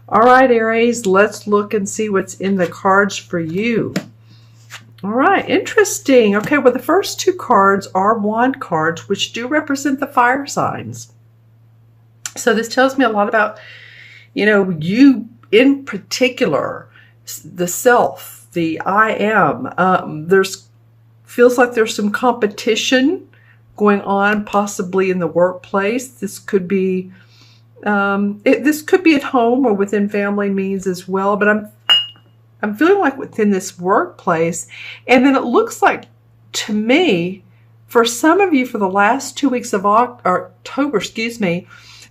All right, Aries, let's look and see what's in the cards for you. All right, interesting. Okay, well, the first two cards are wand cards, which do represent the fire signs. So this tells me a lot about, you in particular, the self, the I am. Feels like there's some competition going on, possibly in the workplace. This could be this could be at home or within family means as well, but I'm feeling like within this workplace. And then it looks like, to me, for some of you, for the last 2 weeks of October,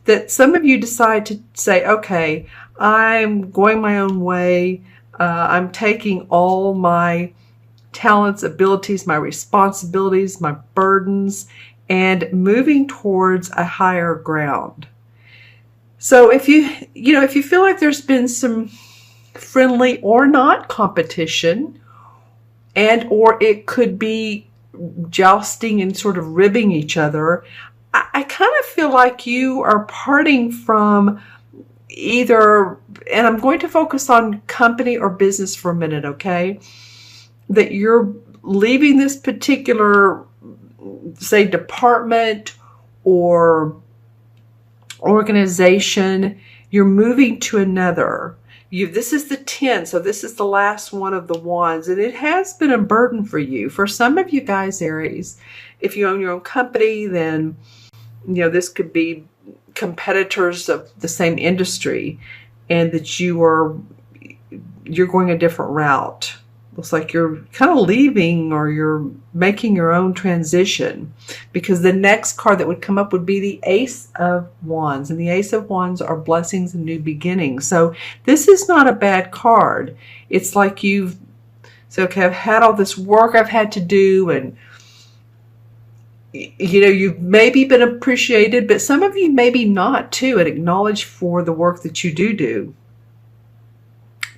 that some of you decide to say, okay, I'm going my own way. I'm taking all my talents, abilities, my responsibilities, my burdens, and moving towards a higher ground. So if you feel like there's been some friendly or not competition, or it could be jousting and sort of ribbing each other, I kind of feel like you are parting from either, and I'm going to focus on company or business for a minute, okay? That you're leaving this particular, say, department or organization, you're moving to another. This is the 10, so this is the last one of the wands, and it has been a burden for you. For some of you guys, Aries, if you own your own company, then this could be competitors of the same industry, and that you're going a different route. Looks like you're kind of leaving, or you're making your own transition, because the next card that would come up would be the Ace of Wands, and the Ace of Wands are blessings and new beginnings. So this is not a bad card. It's like you've said, okay, I've had all this work I've had to do, and you've maybe been appreciated, but some of you maybe not too, and acknowledged for the work that you do.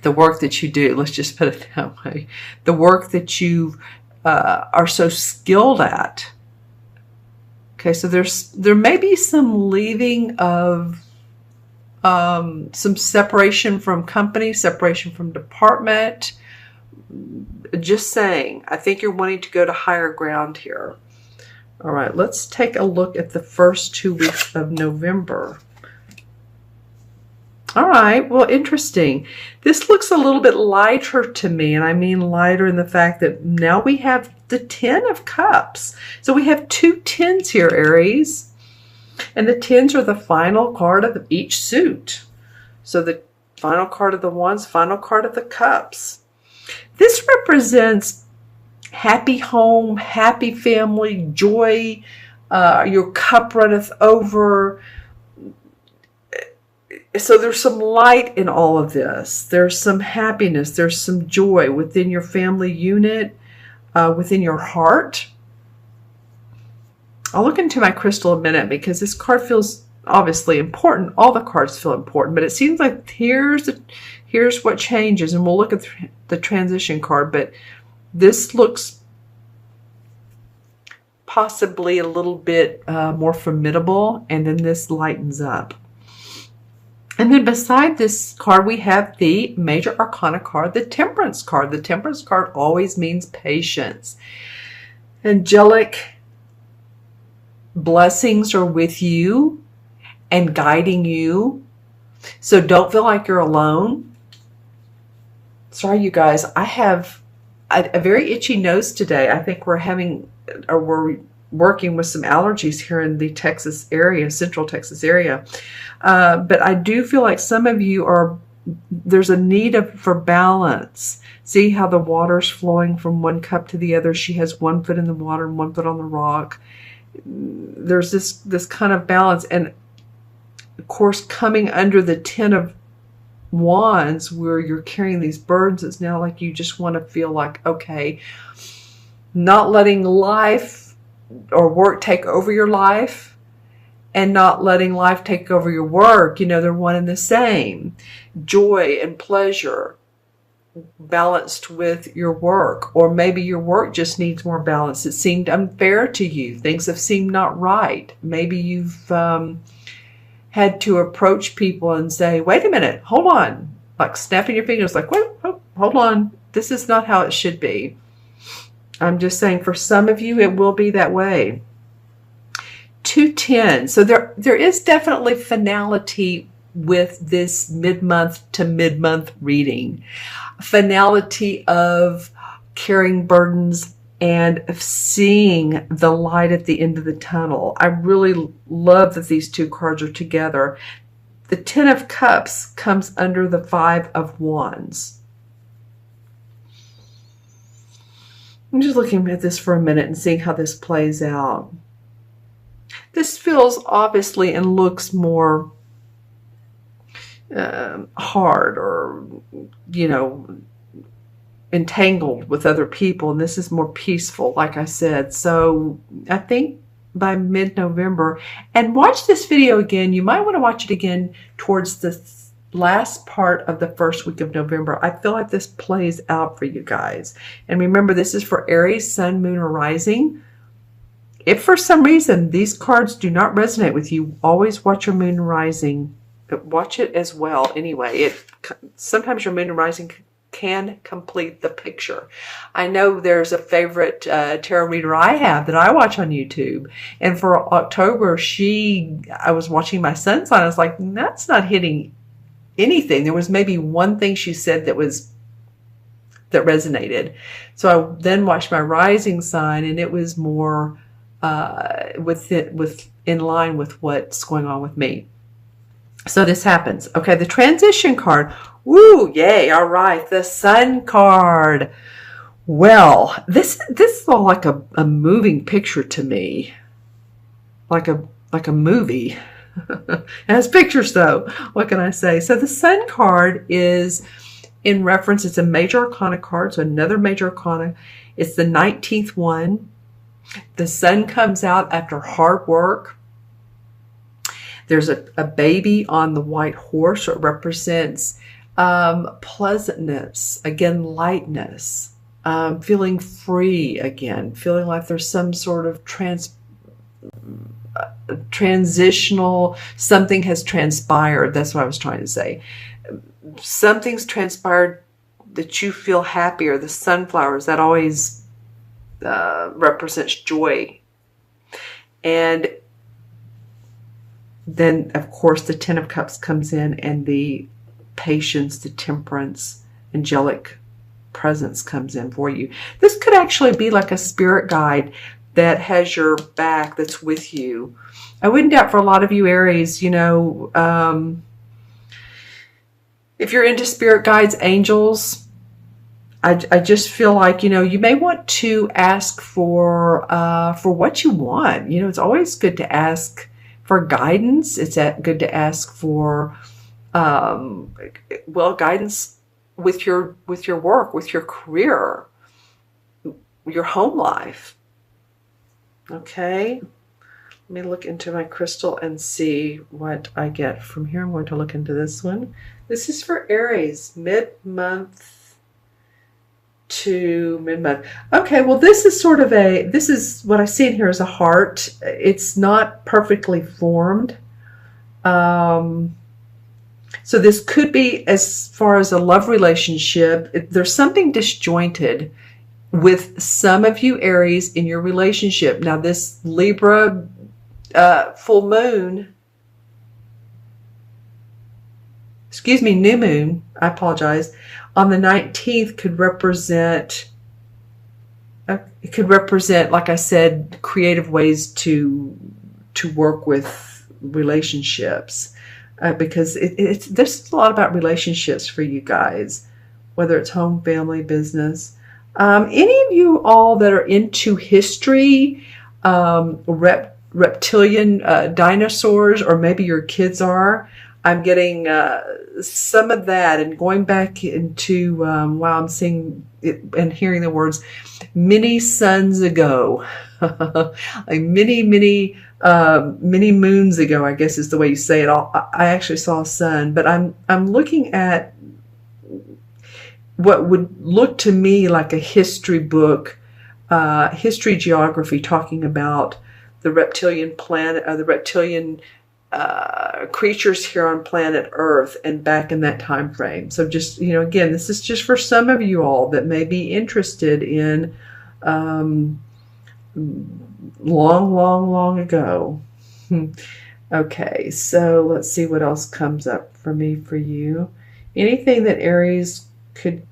The work that you do, let's just put it that way. The work that you are so skilled at. Okay, so there may be some leaving of some separation from company, separation from department. Just saying, I think you're wanting to go to higher ground here. All right, let's take a look at the first 2 weeks of November. All right, well, interesting. This looks a little bit lighter to me, and I mean lighter in the fact that now we have the 10 of Cups. So we have two 10s here, Aries, and the 10s are the final card of each suit. So the final card of the Wands, final card of the Cups. This represents happy home, happy family, joy, your cup runneth over. So there's some light in all of this. There's some happiness. There's some joy within your family unit, within your heart. I'll look into my crystal in a minute, because this card feels obviously important. All the cards feel important, but it seems like here's what changes, and we'll look at the transition card, but this looks possibly a little bit more formidable, and then this lightens up. And then beside this card, we have the Major Arcana card, the Temperance card. The Temperance card always means patience. Angelic blessings are with you and guiding you. So don't feel like you're alone. Sorry, you guys. I have a very itchy nose today. I think we're working with some allergies here in the Texas area, central Texas area. But I do feel like some of you there's a need for balance. See how the water's flowing from one cup to the other. She has 1 foot in the water and 1 foot on the rock. There's this kind of balance. And of course, coming under the 10 of Wands, where you're carrying these burdens, it's now like you just want to feel like, okay, not letting life or work take over your life, and not letting life take over your work. They're one and the same. Joy and pleasure balanced with your work. Or maybe your work just needs more balance. It seemed unfair to you. Things have seemed not right. Maybe you've had to approach people and say, wait a minute, hold on, like snapping your fingers, like, wait, hold on, this is not how it should be. I'm just saying, for some of you, it will be that way. 210. So there is definitely finality with this mid-month to mid-month reading. Finality of carrying burdens and of seeing the light at the end of the tunnel. I really love that these two cards are together. The Ten of Cups comes under the Five of Wands. I'm just looking at this for a minute and seeing how this plays out. This feels obviously and looks more hard, or, you know, entangled with other people, and this is more peaceful, like I said. So I think by mid-November, and watch this video again. You might want to watch it again towards the last part of the first week of November. I feel like this plays out for you guys. And remember, this is for Aries, Sun, Moon, or Rising. If for some reason these cards do not resonate with you, always watch your Moon and Rising. Watch it as well anyway. Sometimes your Moon and Rising can complete the picture. I know there's a favorite tarot reader I have that I watch on YouTube. And for October, I was watching my Sun sign. I was like, that's not hitting anything. There was maybe one thing she said that resonated. So I then watched my Rising sign, and it was more in line with what's going on with me. So this happens. Okay, the transition card. Woo, yay, all right. The Sun card. Well, this is all like a moving picture to me. Like a movie. It has pictures though. What can I say? So the Sun card is in reference, it's a major arcana card, so another major arcana. It's the 19th one. The Sun comes out after hard work. There's a baby on the white horse. So it represents pleasantness, again, lightness, feeling free again, feeling like there's some sort of transitional, something has transpired. That's what I was trying to say. Something's transpired that you feel happier. The sunflowers, that always represents joy. And then, of course, the Ten of Cups comes in, and the patience, the temperance, angelic presence comes in for you. This could actually be like a spirit guide that has your back, that's with you. I wouldn't doubt for a lot of you Aries, you know, if you're into spirit guides, angels, I just feel like, you know, you may want to ask for what you want. You know, it's always good to ask for guidance. It's good to ask for, guidance with your work, with your career, your home life. Okay. Let me look into my crystal and see what I get from here. I'm going to look into this one. This is for Aries, mid-month to mid-month. Okay, well, this is sort of this is what I see in here as a heart. It's not perfectly formed. So this could be, as far as a love relationship, there's something disjointed with some of you Aries in your relationship. Now this Libra full moon, new moon, I apologize, on the 19th could represent, like I said, creative ways to work with relationships. Because there's a lot about relationships for you guys, whether it's home, family, business. Any of you all that are into history, reptilian dinosaurs, or maybe your kids are, I'm getting some of that, and going back into, wow, I'm seeing it and hearing the words many suns ago, like many moons ago, I guess is the way you say it. I actually saw a sun, but I'm looking at what would look to me like a history book, history geography, talking about the reptilian planet, the reptilian creatures here on planet Earth and back in that time frame. So just, again, this is just for some of you all that may be interested in long ago. Okay, so let's see what else comes up for me for you. Anything that Aries could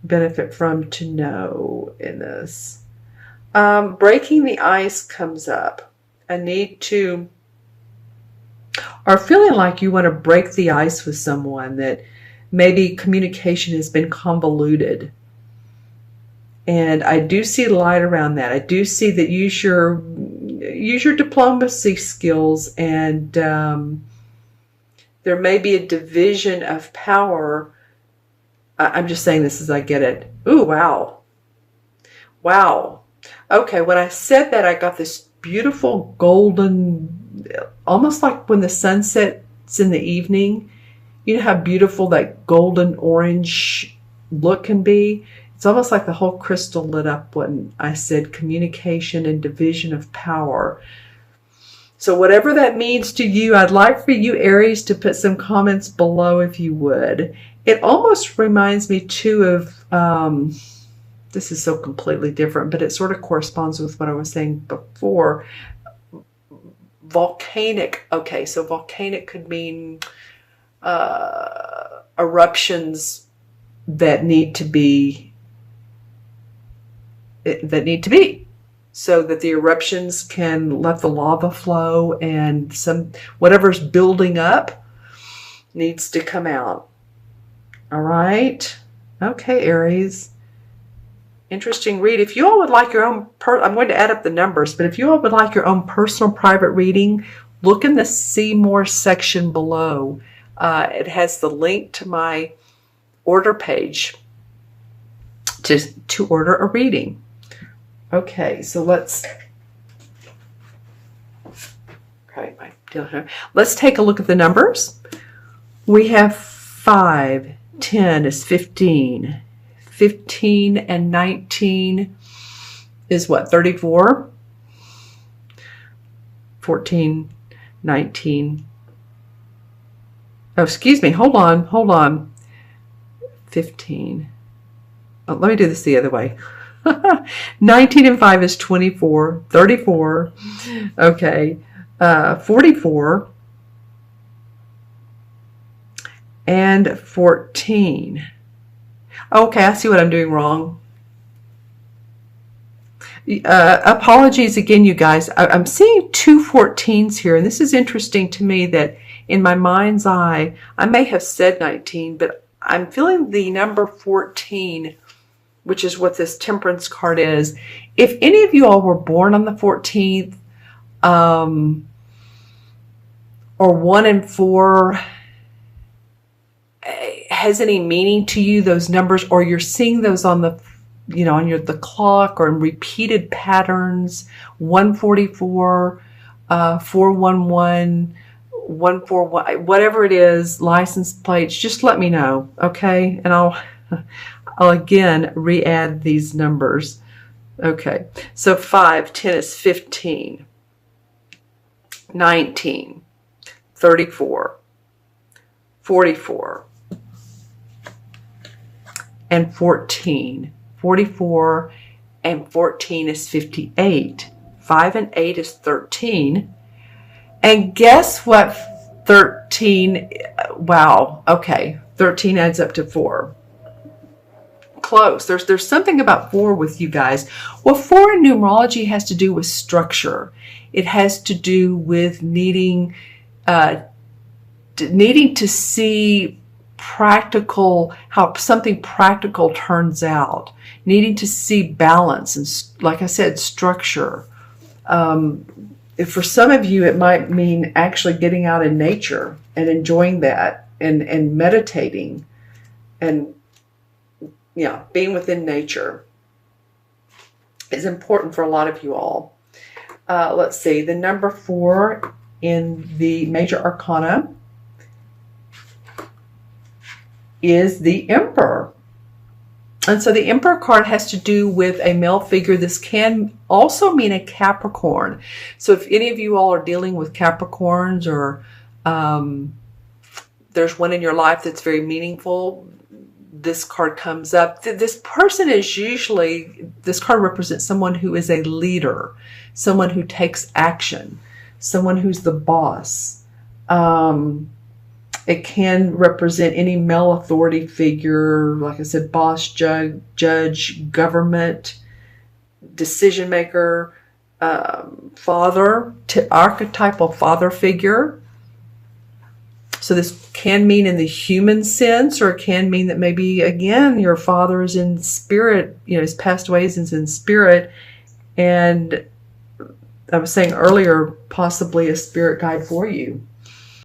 benefit from to know in this. Breaking the ice comes up. A need to, or feeling like you want to break the ice with someone, that maybe communication has been convoluted. And I do see light around that. I do see that use your diplomacy skills, and there may be a division of power. I'm just saying this as I get it. Ooh, wow. Wow. Okay, when I said that, I got this beautiful golden, almost like when the sun sets in the evening. You know how beautiful that golden orange look can be? It's almost like the whole crystal lit up when I said communication and division of power. So whatever that means to you, I'd like for you, Aries, to put some comments below if you would. It almost reminds me too of, this is so completely different, but it sort of corresponds with what I was saying before. Volcanic. Okay, so volcanic could mean eruptions that need to be so that the eruptions can let the lava flow, and whatever's building up needs to come out. All right. Okay, Aries. Interesting read. If you all would like your own, I'm going to add up the numbers, but if you all would like your own personal private reading, look in the See More section below. It has the link to my order page to order a reading. Okay, so let's take a look at the numbers. We have 5, 10 is 15. 15 and 19 is what? 34? 14, 19. Oh, excuse me. Hold on. 15. Oh, let me do this the other way. 19 and 5 is 24. 34. Okay. 44. And 14. Okay, I see what I'm doing wrong. Apologies again, you guys. I'm seeing 2 14s here, and this is interesting to me that in my mind's eye, I may have said 19, but I'm feeling the number 14, which is what this Temperance card is. If any of you all were born on the 14th, or 1 and 4, has any meaning to you, those numbers, or you're seeing those on the, on the clock, or in repeated patterns, 144, 411, 141, whatever it is, license plates, just let me know, okay? And I'll again re-add these numbers. Okay, so 5, 10 is 15, 19, 34, 44, and 14. 44 and 14 is 58. 5 and 8 is 13. And guess what? 13, wow, okay. 13 adds up to 4. Close. There's something about 4 with you guys. Well, 4 in numerology has to do with structure. It has to do with needing to see practical, how something practical turns out, needing to see balance and, like I said, structure. For some of you, it might mean actually getting out in nature and enjoying that, and meditating, and being within nature is important for a lot of you all. Let's see, the number 4 in the major arcana is the Emperor. And so the Emperor card has to do with a male figure. This can also mean a Capricorn. So if any of you all are dealing with Capricorns, or There's one in your life that's very meaningful. This card comes up. This person is usually, this card represents someone who is a leader, someone who takes action, someone who's the boss. It can represent any male authority figure, like I said, boss, judge, government, decision maker, father, archetypal father figure. So this can mean in the human sense, or it can mean that maybe, again, your father is in spirit, he's passed away, he's in spirit. And I was saying earlier, possibly a spirit guide for you.